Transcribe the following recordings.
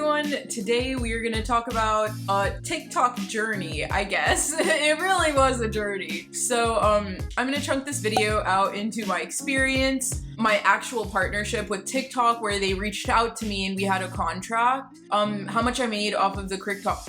everyone. Today we are going to talk about a TikTok journey, I guess. It really was a journey. So I'm going to chunk this video out into my experience, my actual partnership with TikTok where they reached out to me and we had a contract, how much I made off of the TikTok?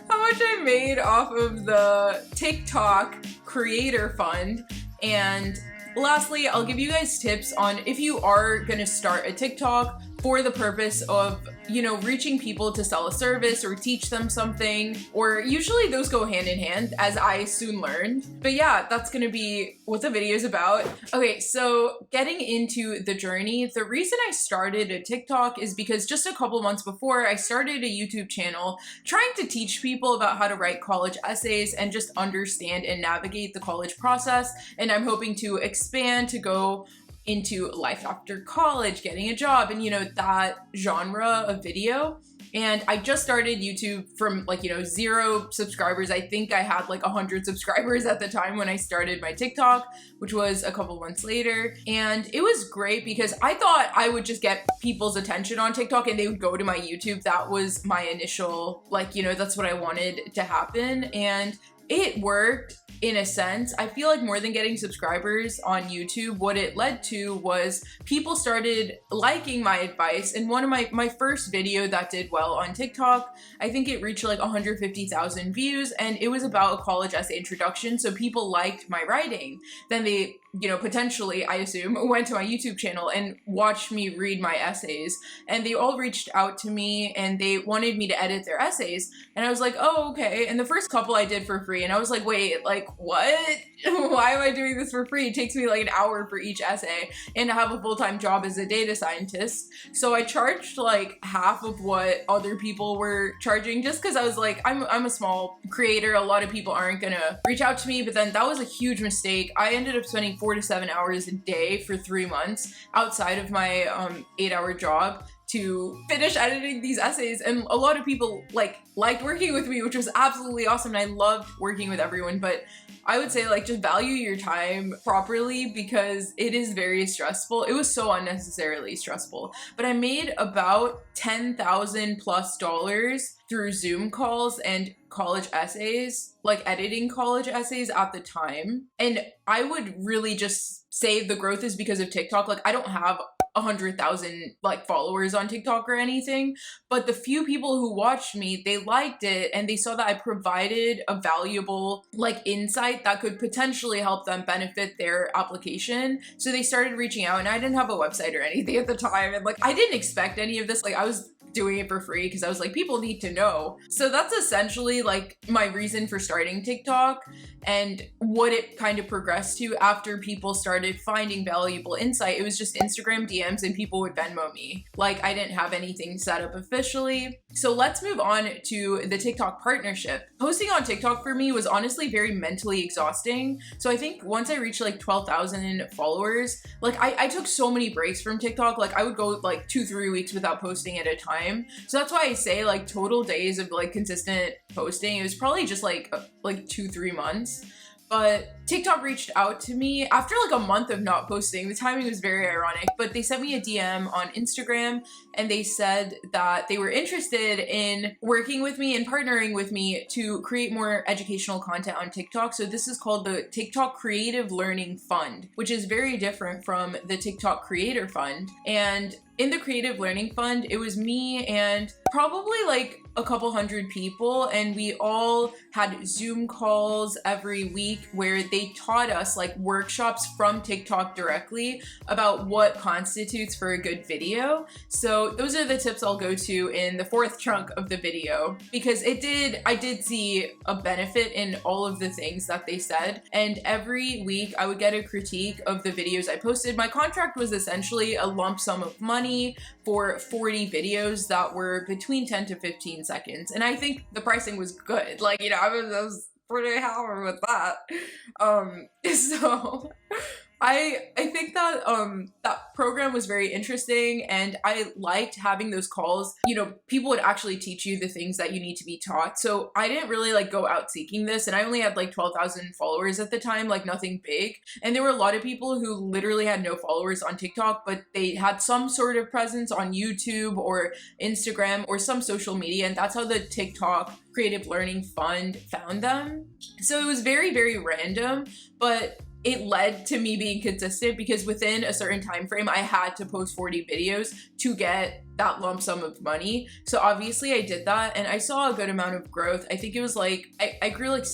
How much I made off of the TikTok Creator Fund, and lastly, I'll give you guys tips on if you are gonna start a TikTok for the purpose of, you know, reaching people to sell a service or teach them something, or usually those go hand in hand, as I soon learned. But yeah, that's gonna be what the video is about. Okay, so getting into the journey, the reason I started a TikTok is because just a couple months before, I started a YouTube channel trying to teach people about how to write college essays and just understand and navigate the college process. And I'm hoping to expand to go into life after college, getting a job, and you know, that genre of video. And I just started YouTube from like, you know, 0 subscribers. I think I had like 100 subscribers at the time when I started my TikTok, which was a couple months later. And it was great because I thought I would just get people's attention on TikTok and they would go to my YouTube. That was my initial, like, you know, that's what I wanted to happen. And it worked in a sense. I feel like more than getting subscribers on YouTube, what it led to was people started liking my advice. And one of my first video that did well on TikTok, I think it reached like 150,000 views, and it was about a college essay introduction. So people liked my writing. Then they, you know, potentially, I assume, went to my YouTube channel and watched me read my essays. And they all reached out to me and they wanted me to edit their essays. And I was like, oh, okay. And the first couple I did for free. And I was like, wait, like, what? Why am I doing this for free? It takes me like an hour for each essay, and I have a full-time job as a data scientist. So I charged like half of what other people were charging, just because I was like, I'm a small creator. A lot of people aren't gonna reach out to me. But then that was a huge mistake. I ended up spending 4 to 7 hours a day for 3 months outside of my 8-hour job to finish editing these essays. And a lot of people liked working with me, which was absolutely awesome. And I loved working with everyone, but I would say like just value your time properly because it is very stressful. It was so unnecessarily stressful. But I made about $10,000+ through Zoom calls and college essays, like editing college essays at the time. And I would really just say the growth is because of TikTok. Like, I don't have 100,000 like followers on TikTok or anything, but the few people who watched me, they liked it and they saw that I provided a valuable like insight that could potentially help them benefit their application. So they started reaching out, and I didn't have a website or anything at the time, and like I didn't expect any of this. Like, I was doing it for free because I was like, people need to know. So that's essentially like my reason for starting TikTok and what it kind of progressed to after people started finding valuable insight. It was just Instagram DMs and people would Venmo me. Like, I didn't have anything set up officially. So let's move on to the TikTok partnership. Posting on TikTok for me was honestly very mentally exhausting. So I think once I reached like 12,000 followers, like I took so many breaks from TikTok. Like, I would go like 2-3 weeks without posting at a time. So that's why I say like total days of like consistent posting, it was probably just like 2-3 months. But TikTok reached out to me after like a month of not posting. The timing was very ironic, but they sent me a DM on Instagram and they said that they were interested in working with me and partnering with me to create more educational content on TikTok. So this is called the TikTok Creative Learning Fund, which is very different from the TikTok Creator Fund. And in the Creative Learning Fund, it was me and probably like a couple hundred people, and we all had Zoom calls every week where they taught us like workshops from TikTok directly about what constitutes for a good video. So those are the tips I'll go to in the 4th chunk of the video, because I did see a benefit in all of the things that they said. And every week I would get a critique of the videos I posted. My contract was essentially a lump sum of money for 40 videos that were between 10 to 15 seconds. And I think the pricing was good. Like, you know, I was pretty happy with that. So I think that that program was very interesting, and I liked having those calls. You know, people would actually teach you the things that you need to be taught. So I didn't really like go out seeking this, and I only had like 12,000 followers at the time, like nothing big. And there were a lot of people who literally had no followers on TikTok, but they had some sort of presence on YouTube or Instagram or some social media, and that's how the TikTok Creative Learning Fund found them. So it was very, very random, but it led to me being consistent because within a certain time frame, I had to post 40 videos to get that lump sum of money. So obviously I did that, and I saw a good amount of growth. I think it was like, I grew like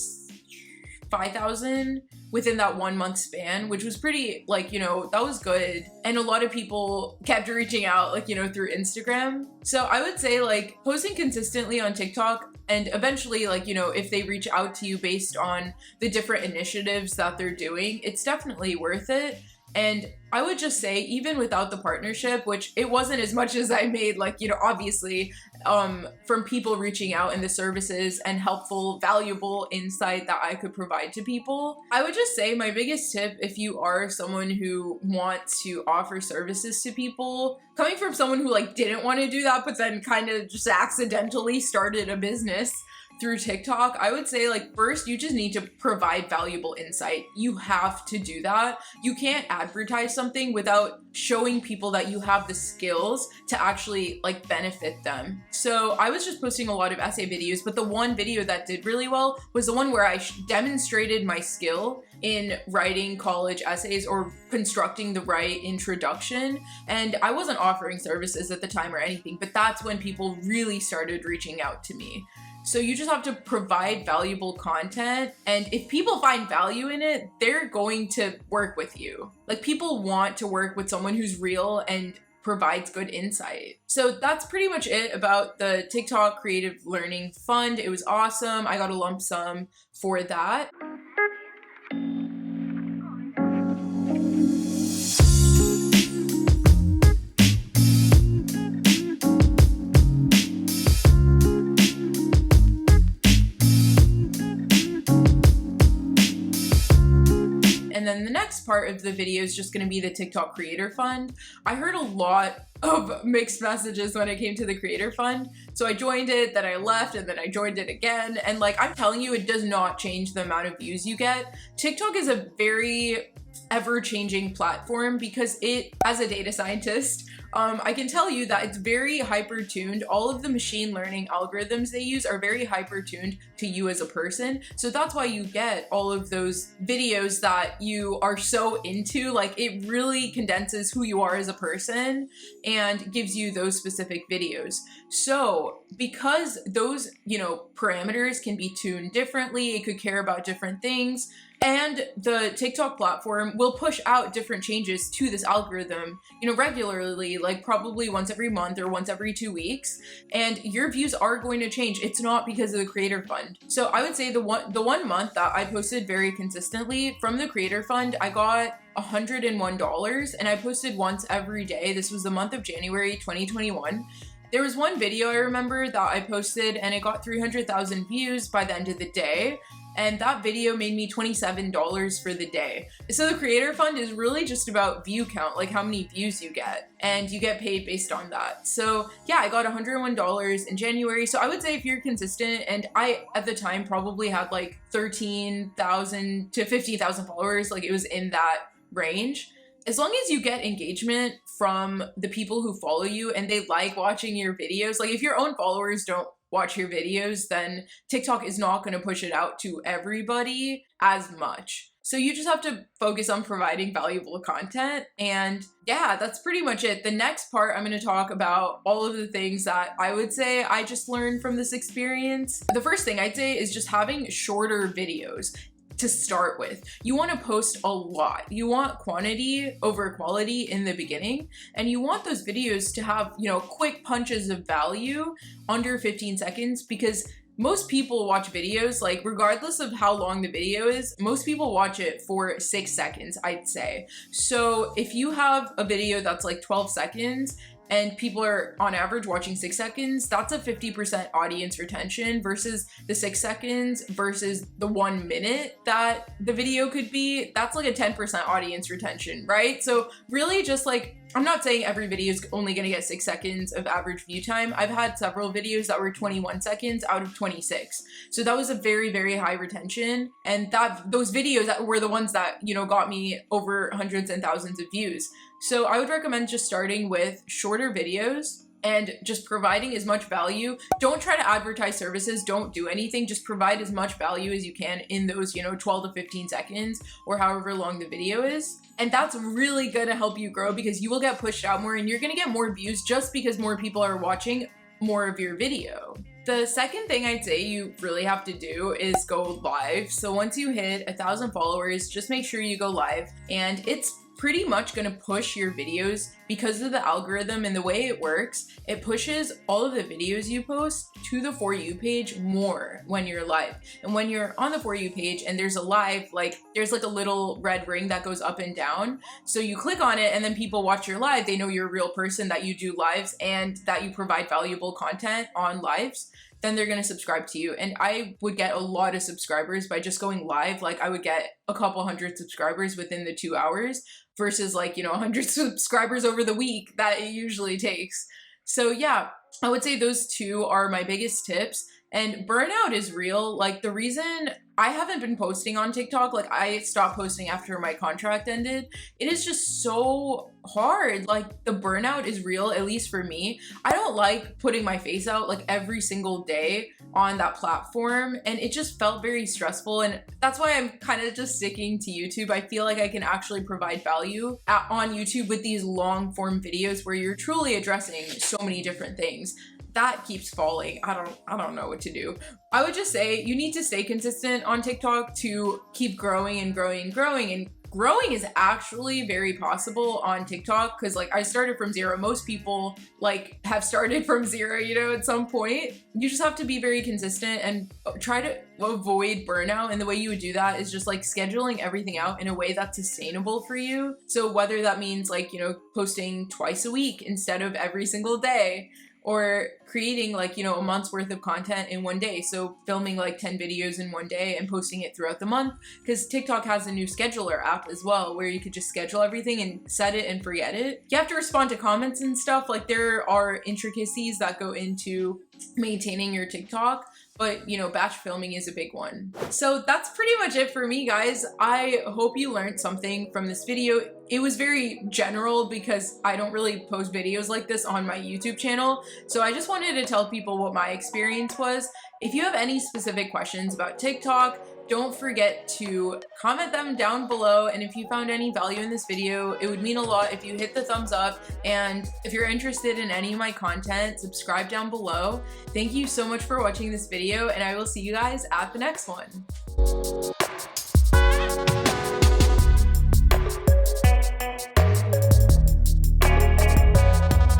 5,000 within that 1 month span, which was pretty, like, you know, that was good. And a lot of people kept reaching out, like, you know, through Instagram. So I would say like posting consistently on TikTok, and eventually, like, you know, if they reach out to you based on the different initiatives that they're doing, it's definitely worth it. And I would just say, even without the partnership, which it wasn't as much as I made, like, you know, obviously, from people reaching out and the services and helpful, valuable insight that I could provide to people, I would just say my biggest tip, if you are someone who wants to offer services to people, coming from someone who like didn't want to do that, but then kind of just accidentally started a business through TikTok, I would say like first you just need to provide valuable insight. You have to do that. You can't advertise something without showing people that you have the skills to actually like benefit them. So I was just posting a lot of essay videos, but the one video that did really well was the one where I demonstrated my skill in writing college essays or constructing the right introduction. And I wasn't offering services at the time or anything, but that's when people really started reaching out to me. So you just have to provide valuable content, and if people find value in it, they're going to work with you. Like, people want to work with someone who's real and provides good insight. So that's pretty much it about the TikTok Creative Learning Fund. It was awesome. I got a lump sum for that. And then the next part of the video is just going to be the TikTok Creator Fund. I heard a lot of mixed messages when it came to the Creator Fund. So I joined it, then I left, and then I joined it again. And like, I'm telling you, it does not change the amount of views you get. TikTok is a very ever-changing platform because it, as a data scientist, I can tell you that it's very hyper-tuned. All of the machine learning algorithms they use are very hyper-tuned to you as a person. So that's why you get all of those videos that you are so into. Like, it really condenses who you are as a person and gives you those specific videos. So because those, you know, parameters can be tuned differently, it could care about different things, and the TikTok platform will push out different changes to this algorithm, you know, regularly, like probably once every month or once every 2 weeks, and your views are going to change. It's not because of the Creator Fund. So I would say the one month that I posted very consistently from the Creator Fund, I got $101, and I posted once every day. This was the month of January 2021. There was one video I remember that I posted, and it got 300,000 views by the end of the day. And that video made me $27 for the day. So the Creator Fund is really just about view count, like how many views you get, and you get paid based on that. So yeah, I got $101 in January. So I would say if you're consistent, and I at the time probably had like 13,000 to 15,000 followers, like it was in that range. As long as you get engagement from the people who follow you and they like watching your videos, like if your own followers don't watch your videos, then TikTok is not going to push it out to everybody as much. So you just have to focus on providing valuable content. And yeah, that's pretty much it. The next part, I'm going to talk about all of the things that I would say I just learned from this experience. The first thing I'd say is just having shorter videos. To start with, you want to post a lot. You want quantity over quality in the beginning, and you want those videos to have, you know, quick punches of value under 15 seconds, because most people watch videos, like regardless of how long the video is, most people watch it for 6 seconds, I'd say. So if you have a video that's like 12 seconds and people are on average watching 6 seconds, that's a 50% audience retention versus the 6 seconds versus the 1 minute that the video could be. That's like a 10% audience retention, right? So really just like, I'm not saying every video is only gonna get 6 seconds of average view time. I've had several videos that were 21 seconds out of 26. So that was a very, very high retention. And those videos that were the ones that, you know, got me over hundreds and thousands of views. So I would recommend just starting with shorter videos and just providing as much value. Don't try to advertise services, don't do anything, just provide as much value as you can in those, you know, 12 to 15 seconds or however long the video is. And that's really gonna help you grow because you will get pushed out more and you're gonna get more views just because more people are watching more of your video. The second thing I'd say you really have to do is go live. So once you hit 1,000 followers, just make sure you go live, and it's pretty much gonna push your videos because of the algorithm and the way it works. It pushes all of the videos you post to the For You page more when you're live. And when you're on the For You page and there's a live, like there's like a little red ring that goes up and down. So you click on it and then people watch your live. They know you're a real person, that you do lives and that you provide valuable content on lives. Then they're gonna subscribe to you. And I would get a lot of subscribers by just going live. Like I would get a couple hundred subscribers within the 2 hours versus like, you know, 100 subscribers over the week that it usually takes. So yeah, I would say those two are my biggest tips. And burnout is real. Like the reason I haven't been posting on TikTok, like I stopped posting after my contract ended. It is just so hard. Like the burnout is real, at least for me. I don't like putting my face out like every single day on that platform, and it just felt very stressful. And that's why I'm kind of just sticking to YouTube. I feel like I can actually provide value on YouTube with these long form videos where you're truly addressing so many different things. That keeps falling. I don't know what to do. I would just say you need to stay consistent on TikTok to keep growing and growing and growing. And growing is actually very possible on TikTok because like I started from zero. Most people like have started from zero, you know, at some point. You just have to be very consistent and try to avoid burnout. And the way you would do that is just like scheduling everything out in a way that's sustainable for you. So whether that means like, you know, posting twice a week instead of every single day, or creating like, you know, a month's worth of content in one day. So filming like 10 videos in one day and posting it throughout the month, because TikTok has a new scheduler app as well where you could just schedule everything and set it and forget it. You have to respond to comments and stuff. Like there are intricacies that go into maintaining your TikTok, but you know, batch filming is a big one. So that's pretty much it for me, guys. I hope you learned something from this video. It was very general because I don't really post videos like this on my YouTube channel. So I just wanted to tell people what my experience was. If you have any specific questions about TikTok, don't forget to comment them down below. And if you found any value in this video, it would mean a lot if you hit the thumbs up. And if you're interested in any of my content, subscribe down below. Thank you so much for watching this video, and I will see you guys at the next one.